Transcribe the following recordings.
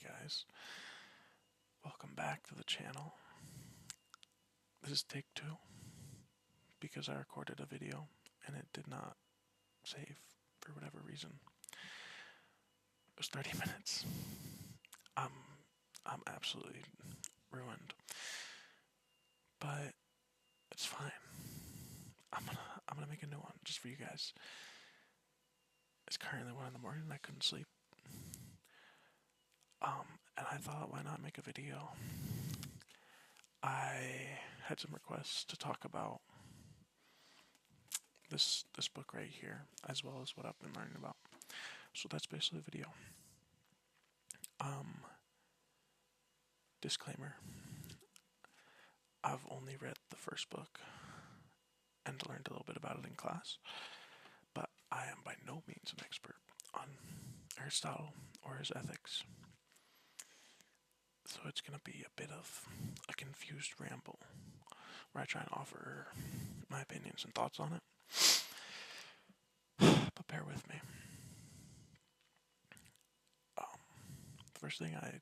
Hey guys, welcome back to the channel. This is take 2 because I recorded a video and it did not save for whatever reason. It was 30 minutes. I'm absolutely ruined, but it's fine. I'm gonna make a new one just for you guys. It's currently 1 in the morning and I couldn't sleep. And I thought, why not make a video? I had some requests to talk about this book right here, as well as what I've been learning about. So that's basically the video. Disclaimer. I've only read the first book and learned a little bit about it in class, but I am by no means an expert on Aristotle or his ethics. So it's going to be a bit of a confused ramble where I try and offer my opinions and thoughts on it. But bear with me. The first thing I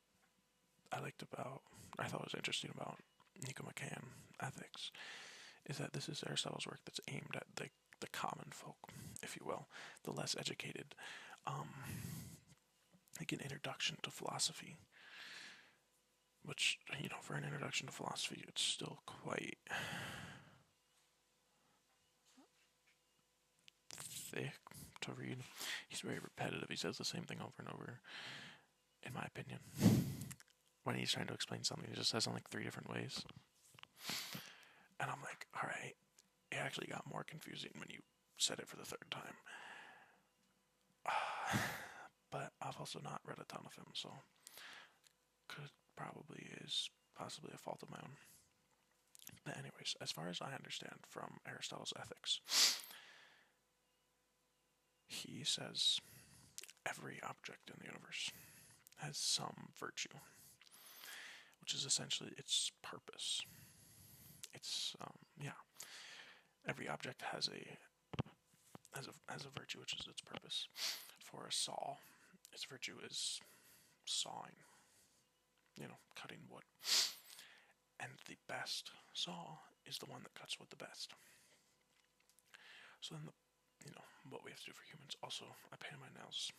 liked about, I thought was interesting about Nicomachean ethics is that this is Aristotle's work that's aimed at the common folk, if you will, the less educated, like an introduction to philosophy. Which, for an introduction to philosophy, it's still quite thick to read. He's very repetitive. He says the same thing over and over, in my opinion. When he's trying to explain something, he just says it in like 3 different ways. And I'm like, alright, it actually got more confusing when you said it for the 3rd time. But I've also not read a ton of him, so probably is possibly a fault of my own. But anyways, as far as I understand from Aristotle's ethics, he says every object in the universe has some virtue, which is essentially its purpose. It's every object has a virtue, which is its purpose. For a saw, its virtue is sawing, cutting wood. And the best saw is the one that cuts wood the best. So then, what we have to do for humans. Also, I painted my nails.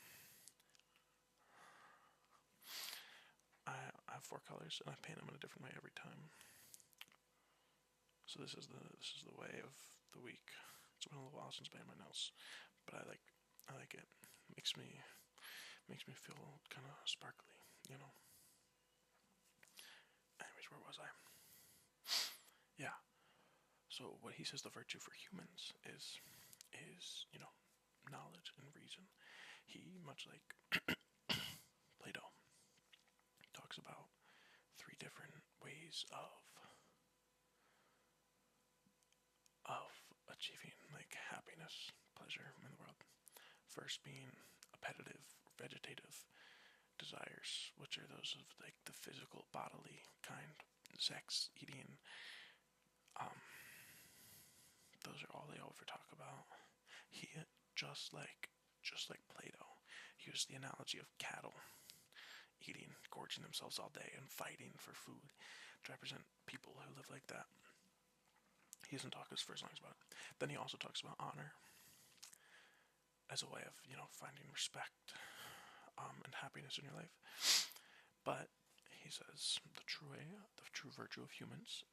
I have 4 colors, and I paint them in a different way every time. So this is the way of the week. It's been a little while since I painted my nails, but I like it. It makes me feel kind of sparkly, Anyways, where was I? Yeah. So what he says the virtue for humans is knowledge and reason. He, much like Plato, talks about 3 different ways of achieving like happiness, pleasure in the world. First being appetitive, vegetative desires, which are those of like the physical, bodily kind, sex, eating. Those are all they ever talk about. He just like Plato, he used the analogy of cattle eating, gorging themselves all day, and fighting for food to represent people who live like that. He doesn't talk as first lines about it. Then he also talks about honor as a way of finding respect and happiness in your life. But he says the true virtue of humans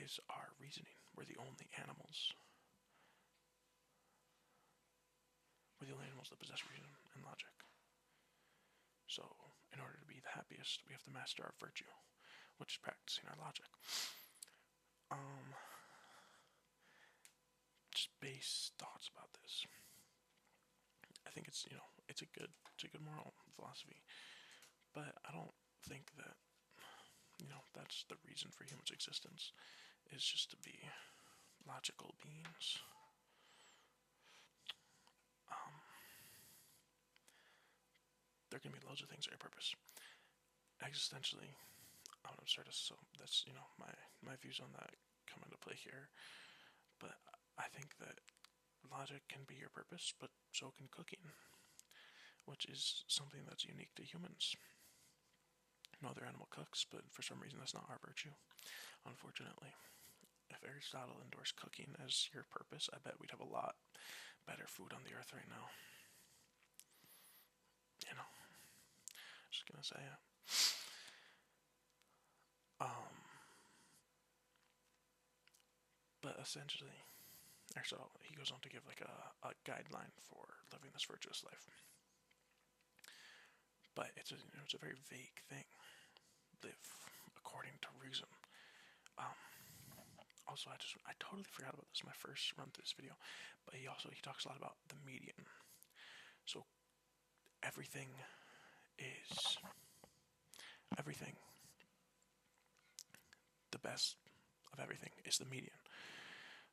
is our reasoning. We're the only animals. That possess reason and logic. So, in order to be the happiest, we have to master our virtue, which is practicing our logic. Just base thoughts about this. I think it's it's a good moral philosophy, but I don't think that that's the reason for humans' existence, is just to be logical beings. There can be loads of things at your purpose. Existentially, I'm an absurdist, so that's my views on that come into play here. But I think that logic can be your purpose, but so can cooking, which is something that's unique to humans. no other animal cooks, but for some reason that's not our virtue, unfortunately. If Aristotle endorsed cooking as your purpose, I bet we'd have a lot better food on the earth right now. You know, just gonna say it. But essentially, Aristotle, he goes on to give like a guideline for living this virtuous life. But it's a very vague thing. Live according to reason. Also, I totally forgot about this in my first run through this video. But he talks a lot about the median. So everything. The best of everything is the median.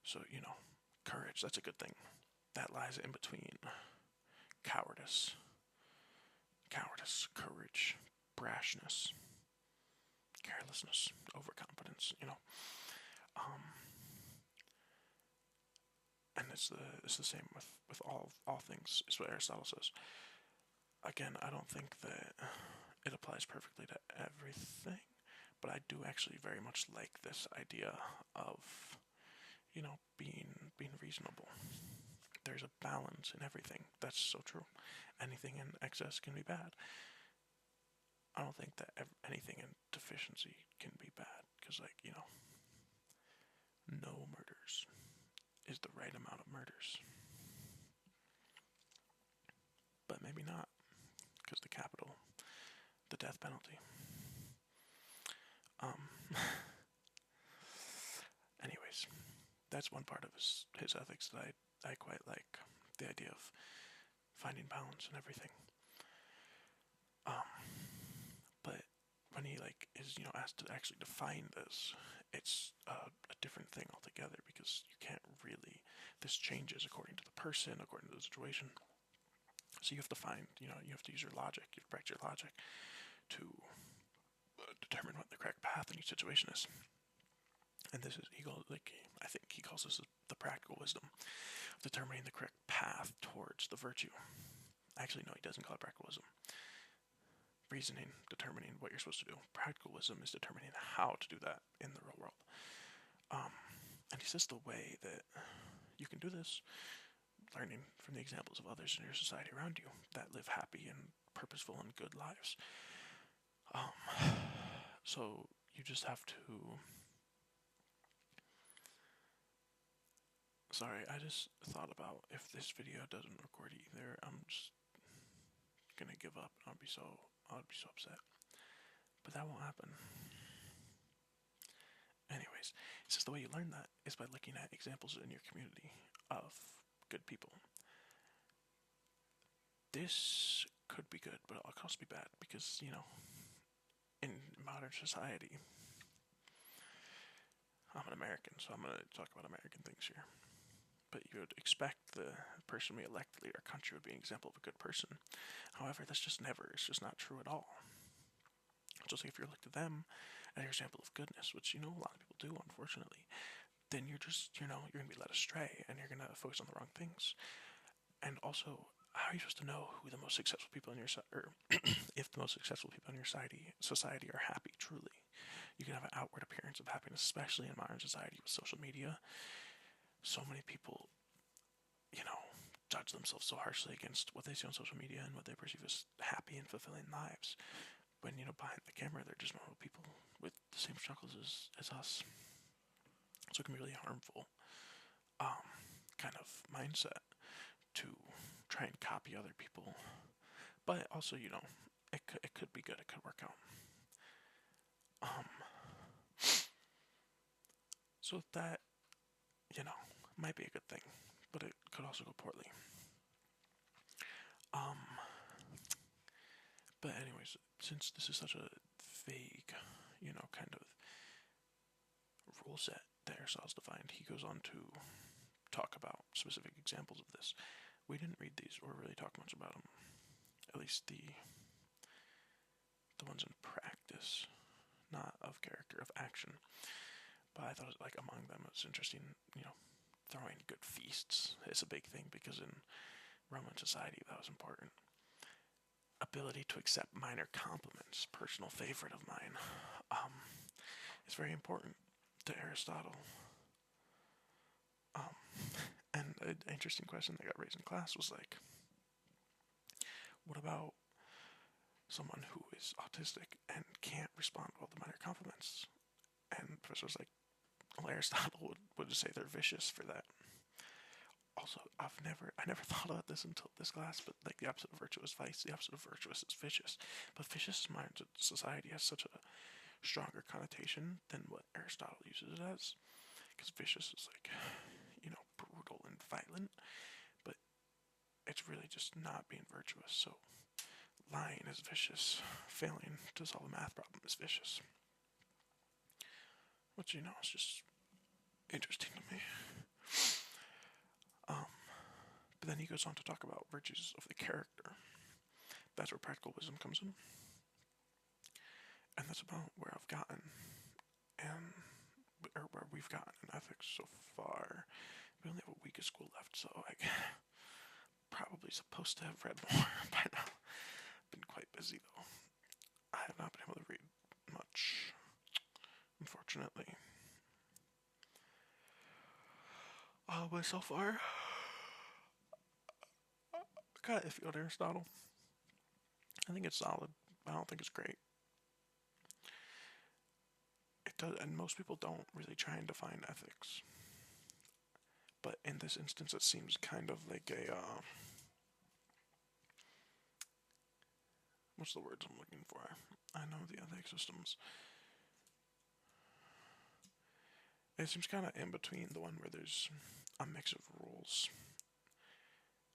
So, courage, that's a good thing. That lies in between cowardice, courage, brashness, carelessness, overconfidence, and it's the same with all things, is what Aristotle says. Again, I don't think that it applies perfectly to everything, but I do actually very much like this idea of, being reasonable. There's a balance in everything. That's so true. Anything in excess can be bad. I don't think that anything in deficiency can be bad, because, no murders is the right amount of murders. But maybe not, because the death penalty. Anyways, that's one part of his ethics that I quite like. The idea of finding balance and everything. But when he is asked to actually define this, it's a different thing altogether, because you can't really. This changes according to the person, according to the situation. So you have to find, you have to use your logic, you have to practice your logic to determine what the correct path in each situation is. And this is, I think he calls this the practical wisdom of determining the correct path towards the virtue. Actually, no, he doesn't call it practical wisdom. Reasoning, determining what you're supposed to do. Practical wisdom is determining how to do that in the real world. And he says the way that you can do this, learning from the examples of others in your society around you that live happy and purposeful and good lives. So you just have to. Sorry, I just thought about if this video doesn't record either, I'm just gonna give up. I'd be so upset. But that won't happen. Anyways, it says the way you learn that is by looking at examples in your community of good people. This could be good, but it'll also be bad, because, in modern society, I'm an American, so I'm going to talk about American things here. But you would expect the person we elect to lead our country would be an example of a good person. However, it's just not true at all. Just like if you look to them as your example of goodness, which, a lot of people do, unfortunately, then you're just, you're going to be led astray, and you're going to focus on the wrong things. And also, how are you supposed to know who the most successful people in your or if the most successful people in your society are happy truly? You can have an outward appearance of happiness, especially in modern society with social media. So many people, judge themselves so harshly against what they see on social media and what they perceive as happy and fulfilling lives. When, behind the camera, they're just normal people with the same struggles as us. So it can be really harmful kind of mindset to try and copy other people. But also, it could be good. It could work out. So that, might be a good thing, but it could also go poorly. But anyways, since this is such a vague, kind of rule set that Aristotle's defined, he goes on to talk about specific examples of this. We didn't read these or really talk much about them. At least the ones in practice, not of character, of action. But I thought, among them, it was interesting, throwing good feasts is a big thing, because in Roman society, that was important. ability to accept minor compliments, personal favorite of mine, is very important to Aristotle. And an interesting question that got raised in class was like, what about someone who is autistic and can't respond well to minor compliments? And the professor was like, well, Aristotle would just say they're vicious for that. Also, I never thought about this until this class, but like the opposite of virtuous vice, the opposite of virtuous is vicious. But vicious in modern society has such a stronger connotation than what Aristotle uses it as. Because vicious is like, brutal and violent, but it's really just not being virtuous. So lying is vicious. Failing to solve a math problem is vicious. Which, is just interesting to me. But then he goes on to talk about virtues of the character. That's where practical wisdom comes in. And that's about where I've gotten, or where we've gotten in ethics so far. We only have a week of school left, so I'm probably supposed to have read more by now. Been quite busy though. I have not been able to read much, unfortunately. But so far, kind of iffy on Aristotle. I think it's solid, but I don't think it's great. It does, and most people don't really try and define ethics. But in this instance, it seems kind of like a what's the words I'm looking for? I know the ethics systems. It seems kind of in between the one where there's a mix of rules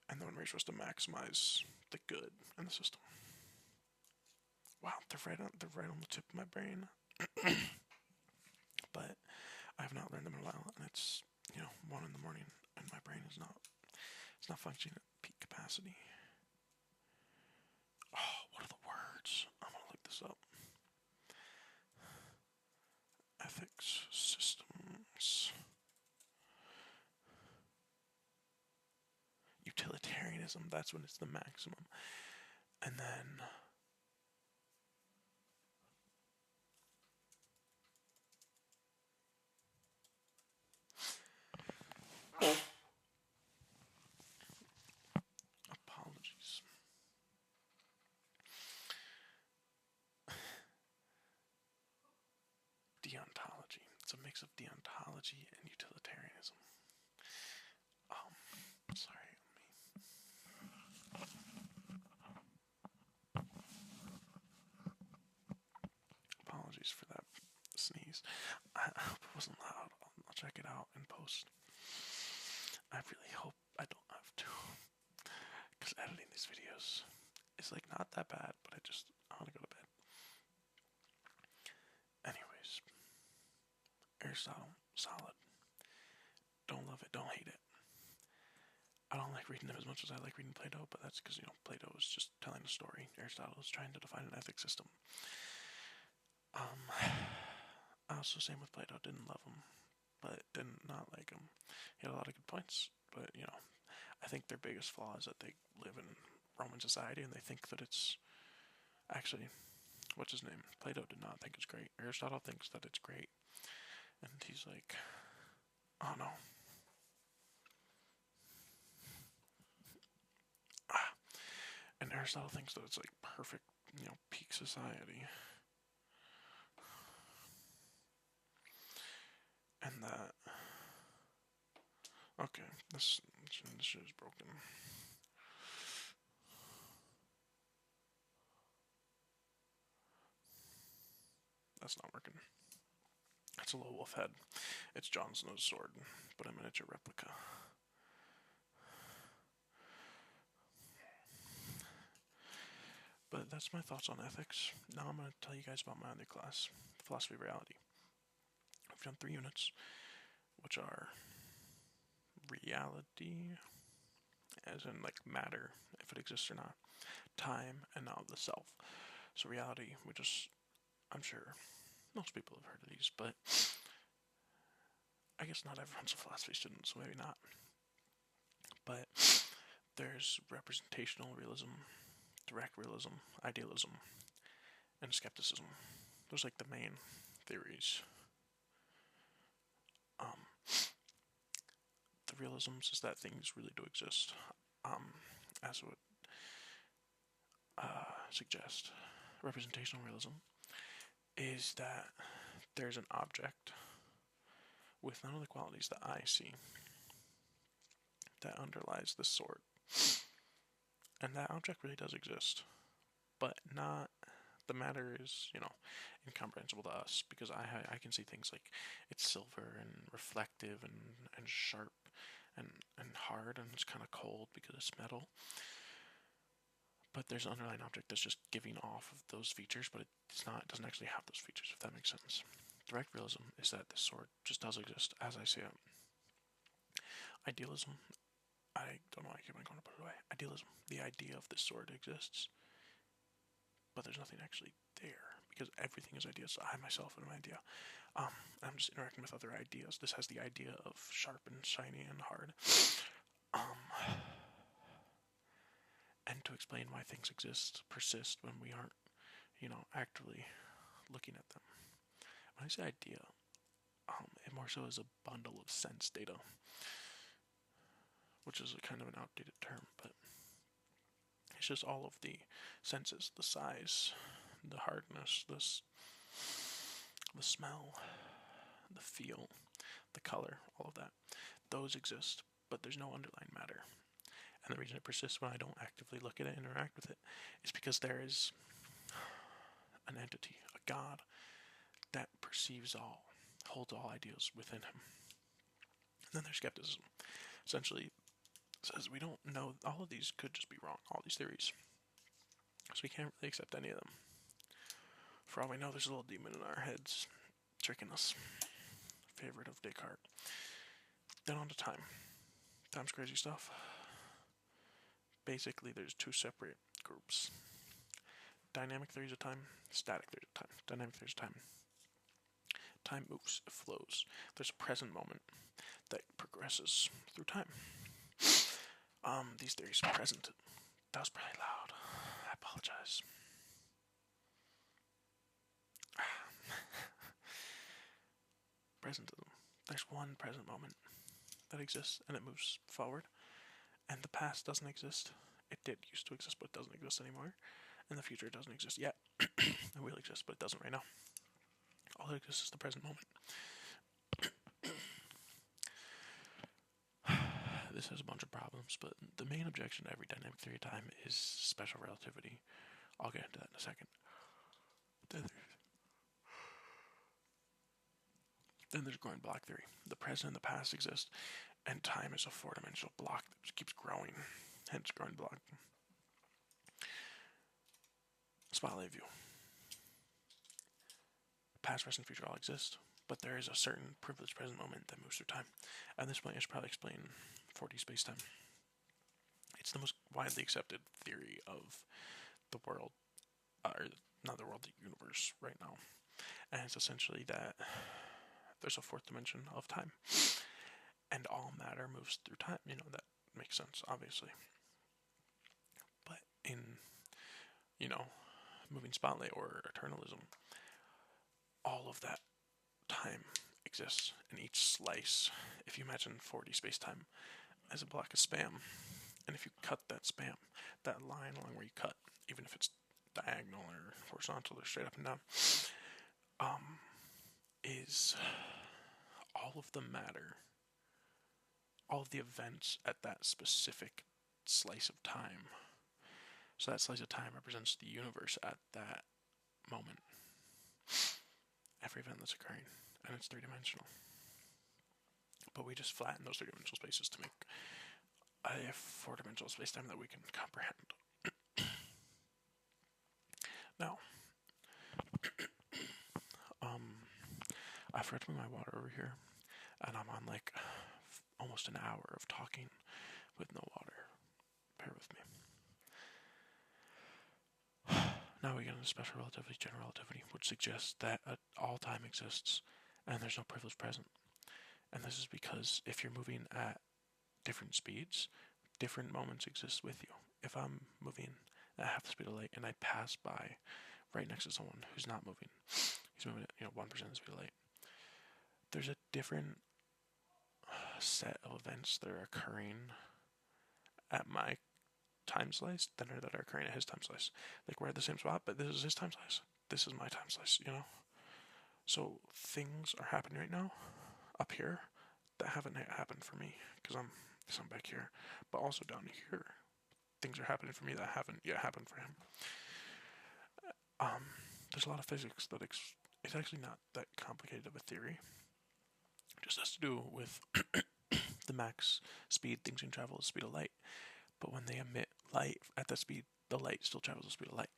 and the one where you're supposed to maximize the good in the system. Wow, they're right on the tip of my brain. But I have not learned them in a while, and it's 1 in the morning, and my brain is not functioning at peak capacity. Oh, what are the words? I'm gonna look this up. Ethics systems. Utilitarianism, that's when it's the maximum. And then apologies. Deontology. It's a mix of deontology and utilitarianism. Sorry. Apologies for that sneeze. I hope it wasn't loud. I'll check it out in post. I really hope I don't have to. Because editing these videos is like not that bad, but I want to go to bed. Anyways, Aristotle, solid. Don't love it, don't hate it. I don't like reading them as much as I like reading Plato, but that's because, Plato is just telling a story. Aristotle is trying to define an ethics system. Also, same with Plato, didn't love him, but did not like him. He had a lot of good points, but, I think their biggest flaw is that they live in Roman society and they think that it's actually, what's his name? Plato did not think it's great. Aristotle thinks that it's great. And he's like, oh no. And Aristotle thinks that it's like perfect, peak society. And that, okay, this shit is broken. That's not working. That's a little wolf head. It's Jon Snow's sword, but a miniature replica. But that's my thoughts on ethics. Now I'm going to tell you guys about my other class, philosophy of reality. I've done 3 units, which are reality, as in like matter, if it exists or not, time, and now the self. So reality, I'm sure most people have heard of these, but I guess not everyone's a philosophy student, so maybe not. But there's representational realism, direct realism, idealism, and skepticism. Those are like the main theories. The realisms is that things really do exist, as would suggest. Representational realism is that there's an object with none of the qualities that I see that underlies the sword. And that object really does exist, but not the matter is, incomprehensible to us because I can see things like it's silver and reflective and sharp and hard and it's kind of cold because it's metal. But there's an underlying object that's just giving off of those features, but it doesn't actually have those features, if that makes sense. Direct realism is that this sword just does exist as I see it. Idealism, I don't know why I keep on going to put it away. Idealism, the idea of this sword exists, but there's nothing actually there because everything is ideas. So I myself am an idea. I'm just interacting with other ideas. This has the idea of sharp and shiny and hard. And to explain why things persist when we aren't, actively looking at them. When I say idea, it more so is a bundle of sense data, which is a kind of an outdated term, but it's just all of the senses, the size, the hardness, the smell, the feel, the color, all of that. Those exist, but there's no underlying matter. And the reason it persists when I don't actively look at it and interact with it is because there is an entity, a God, that perceives all, holds all ideas within him. And then there's skepticism. Essentially, says we don't know, all of these could just be wrong, all these theories. So we can't really accept any of them. For all we know, there's a little demon in our heads tricking us. Favorite of Descartes. Then on to time. Time's crazy stuff. Basically, there's two separate groups. Dynamic theories of time, static theories of time. Dynamic theories of time. Time moves, it flows. There's a present moment that progresses through time. These theories are present. That was pretty loud. I apologize. Presentism. There's one present moment that exists and it moves forward. And the past doesn't exist. It did used to exist, but it doesn't exist anymore. And the future doesn't exist yet. It will exist, but it doesn't right now. All that exists is the present moment. This has a bunch of problems, but the main objection to every dynamic theory of time is special relativity. I'll get into that in a second. Then there's growing block theory. The present and the past exist, and time is a four-dimensional block that just keeps growing, hence growing block. Spotlight view. Past, present, future all exist, but there is a certain privileged present moment that moves through time. At this point, I should probably explain 4D space-time. It's the most widely accepted theory of the world, or not the world, the universe right now. And it's essentially that there's a fourth dimension of time, and all matter moves through time. That makes sense, obviously. But in, moving spotlight or eternalism, all of that time exists in each slice. If you imagine 4D space-time as a block of spam, and if you cut that spam, that line along where you cut, even if it's diagonal or horizontal or straight up and down, is all of the matter, all of the events at that specific slice of time. So that slice of time represents the universe at that moment. Every event that's occurring, and it's three-dimensional. But we just flatten those three-dimensional spaces to make a four-dimensional space-time that we can comprehend. Now, I forgot to bring my water over here, and I'm on like almost an hour of talking with no water. Bear with me. Now we get into special relativity, general relativity, which suggests that all time exists and there's no privileged present. And this is because if you're moving at different speeds, different moments exist with you. If I'm moving at half the speed of light, and I pass by right next to someone who's not moving. He's moving at 1% the speed of light. There's a different set of events that are occurring at my time slice than that are occurring at his time slice. Like, we're at the same spot, but this is his time slice. This is my time slice, So things are happening right now up here that haven't happened for me because I'm back here, but also down here, things are happening for me that haven't yet happened for him. There's a lot of physics that it's actually not that complicated of a theory. It just has to do with the max speed things can travel at the speed of light. But when they emit light at that speed, the light still travels at the speed of light.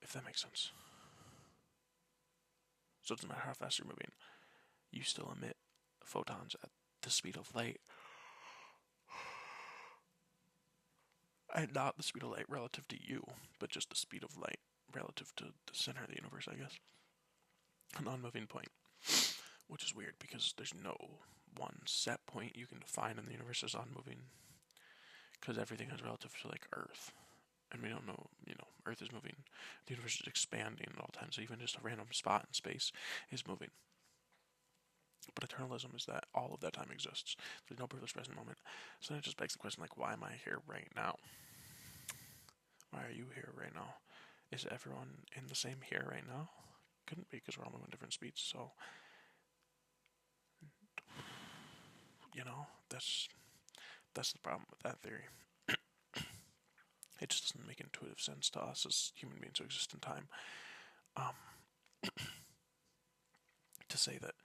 If that makes sense. So it doesn't matter how fast you're moving, you still emit photons at the speed of light. And not the speed of light relative to you, but just the speed of light relative to the center of the universe, I guess. A non-moving point. Which is weird because there's no one set point you can define in the universe as unmoving. Because everything is relative to, like, Earth. And we don't know, Earth is moving. The universe is expanding at all times. So even just a random spot in space is moving. But eternalism is that all of that time exists. There's no privileged present moment. So then it just begs the question, like, why am I here right now? Why are you here right now? Is everyone in the same here right now? Couldn't be, because we're all moving at different speeds. So, that's the problem with that theory. It just doesn't make intuitive sense to us as human beings who exist in time. To say that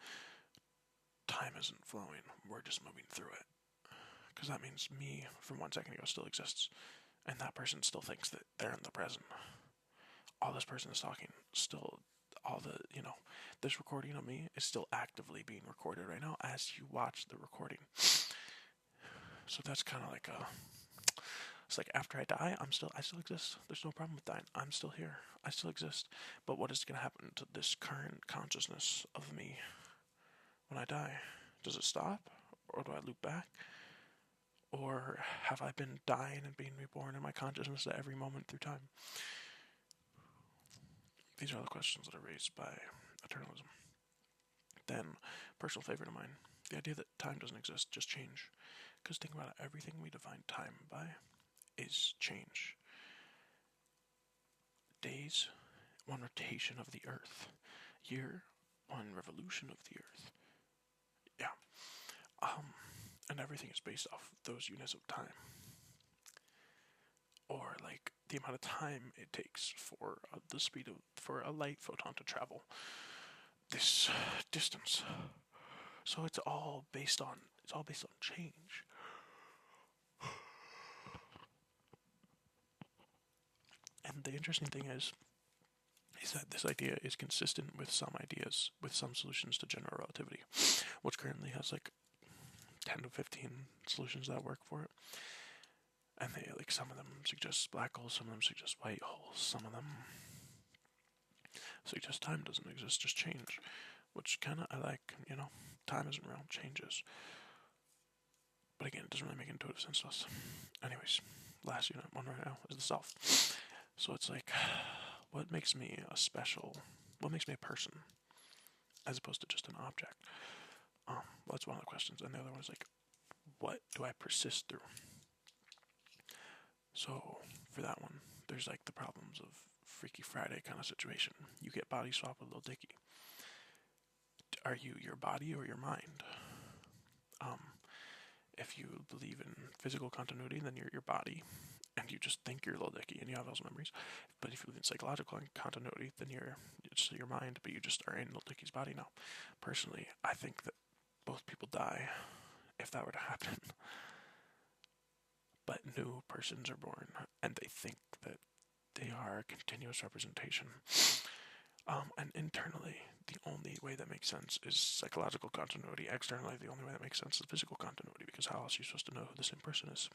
time isn't flowing, we're just moving through it. Because that means me from 1 second ago still exists, and that person still thinks that they're in the present. All this person is talking, still, this recording of me is still actively being recorded right now as you watch the recording. So that's kind of like it's like after I die, I still exist. There's no problem with dying. I'm still here. I still exist. But what is going to happen to this current consciousness of me when I die? Does it stop? Or do I loop back? Or have I been dying and being reborn in my consciousness at every moment through time? These are all the questions that are raised by eternalism. Then, personal favorite of mine, the idea that time doesn't exist, just change. Because think about it, everything we define time by is change. Days, one rotation of the Earth. Year, one revolution of the Earth. Yeah. And everything is based off those units of time. Or, like, the amount of time it takes for for a light photon to travel this distance. So it's all based on change. And the interesting thing is that this idea is consistent with some ideas, with some solutions to general relativity, which currently has like 10 to 15 solutions that work for it. And some of them suggest black holes, some of them suggest white holes, some of them suggest time doesn't exist, just change. Which I like, time isn't real, change is. But again, it doesn't really make intuitive sense to us. Anyways, last unit one right now is the self. So it's like, what makes me what makes me a person, as opposed to just an object? That's one of the questions. And the other one is like, what do I persist through? So, for that one, there's like the problems of Freaky Friday kind of situation. You get body swap with Lil Dicky. Are you your body or your mind? If you believe in physical continuity, then you're your body, and you just think you're Lil Dicky and you have those memories. But if you believe in psychological continuity, then it's your mind, but you just are in Lil Dicky's body now. Personally, I think that both people die if that were to happen. But new persons are born, and they think that they are a continuous representation. And internally, the only way that makes sense is psychological continuity. Externally, the only way that makes sense is physical continuity, because how else are you supposed to know who the same person is?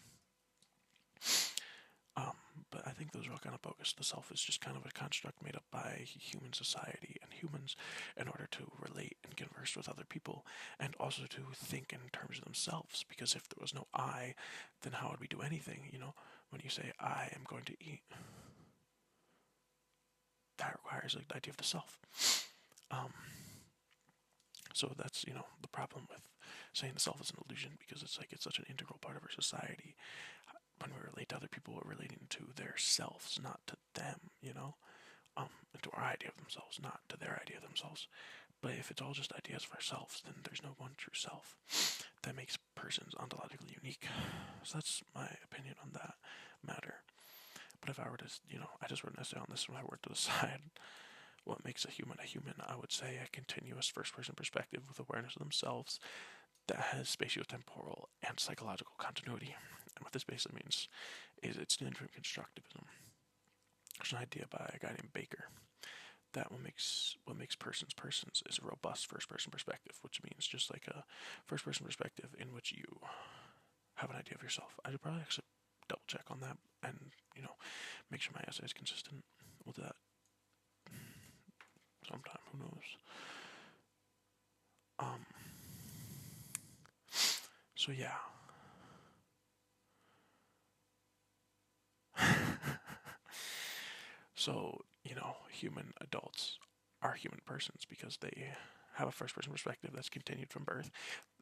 But I think those are all kind of bogus. The self is just kind of a construct made up by human society and humans in order to relate and converse with other people, and also to think in terms of themselves, because if there was no I, then how would we do anything, when you say, I am going to eat, that requires the idea of the self. So that's, the problem with saying the self is an illusion, because it's such an integral part of our society. When we relate to other people, we're relating to their selves, not to them, to our idea of themselves, not to their idea of themselves. But if it's all just ideas of ourselves, then there's no one true self. That makes persons ontologically unique. So that's my opinion on that matter. But if I were to, I just wrote an essay on this when I were to decide what makes a human, I would say a continuous first-person perspective with awareness of themselves that has spatiotemporal and psychological continuity. And what this basically means is it's stealing from constructivism. There's an idea by a guy named Baker that what makes persons is a robust first-person perspective, which means just like a first-person perspective in which you have an idea of yourself. I should probably actually double-check on that and, make sure my essay is consistent. We'll do that sometime, who knows. So yeah. So, human adults are human persons because they have a first-person perspective that's continued from birth.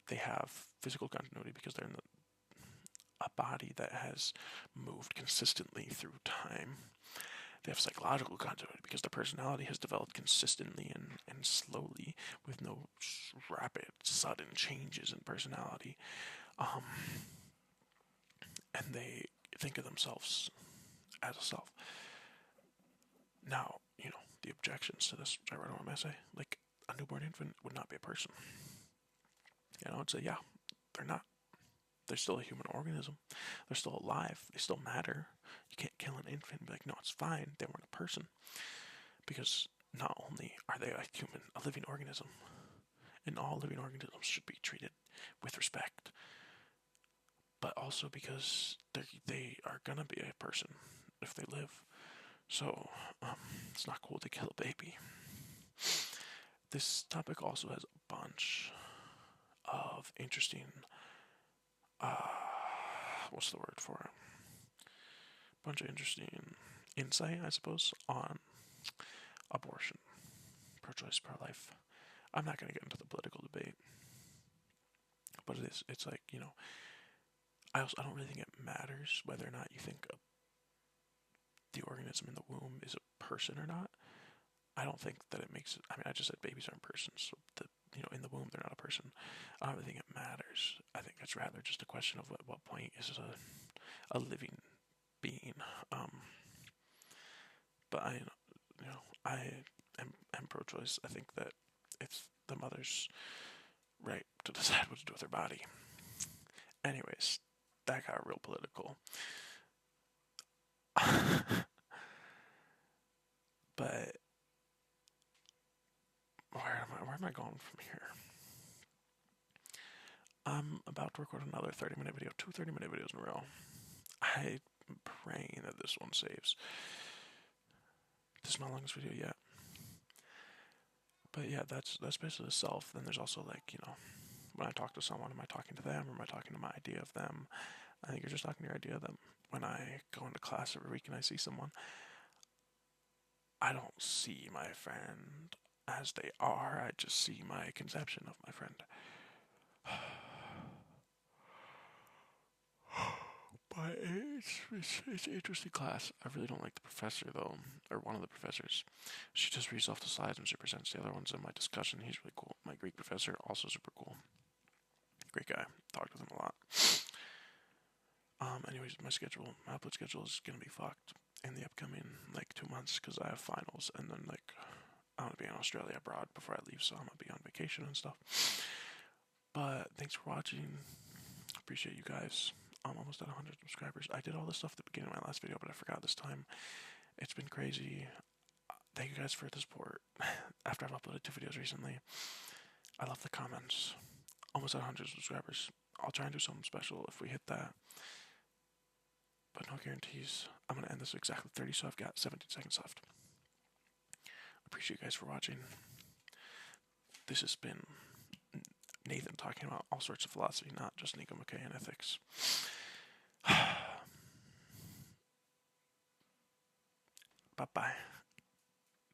They have physical continuity because they're in a body that has moved consistently through time. They have psychological continuity because their personality has developed consistently and slowly with no rapid, sudden changes in personality. And they think of themselves as a self. Now, the objections to this, which I wrote on my essay, like a newborn infant would not be a person. I'd say, yeah, they're not. They're still a human organism. They're still alive. They still matter. You can't kill an infant and be like, no, it's fine. They weren't a person. Because not only are they a living organism, and all living organisms should be treated with respect, but also because they are gonna be a person if they live. So, it's not cool to kill a baby. This topic also has a bunch of interesting, what's the word for it? Bunch of interesting insight, I suppose, on abortion, pro-choice, pro-life. I'm not going to get into the political debate, but it's like, I don't really think it matters whether or not you think the organism in the womb is a person or not. I don't think that it makes it. I just said babies aren't persons. So in the womb they're not a person. I don't really think it matters. I think it's rather just a question of at what point is it a living being. But I am pro-choice. I think that it's the mother's right to decide what to do with her body. Anyways, that got real political. But where am I going from here? I'm about to record another 30-minute video, 2 30-minute videos in a row. I'm praying that this one saves. This is my longest video yet. But yeah, that's basically the self. Then there's also when I talk to someone, am I talking to them or am I talking to my idea of them? I think you're just talking to your idea of them. When I go into class every week and I see someone, I don't see my friend as they are. I just see my conception of my friend. But it's an interesting class. I really don't like the professor though, or one of the professors. She just reads off the slides and she presents the other ones in my discussion. He's really cool. My Greek professor, also super cool. Great guy. Talked with him a lot. Anyways, my upload schedule is gonna be fucked in the upcoming 2 months because I have finals and then I'm gonna be in Australia abroad before I leave, so I'm gonna be on vacation and stuff. But thanks for watching. Appreciate you guys. I'm almost at 100 subscribers. I did all this stuff at the beginning of my last video, but I forgot this time. It's been crazy. Thank you guys for the support. After I've uploaded 2 videos recently, I love the comments. Almost at 100 subscribers. I'll try and do something special if we hit that. But no guarantees. I'm going to end this exactly 30, so I've got 17 seconds left. Appreciate you guys for watching. This has been Nathan talking about all sorts of philosophy, not just Nico McKay and ethics. Bye bye.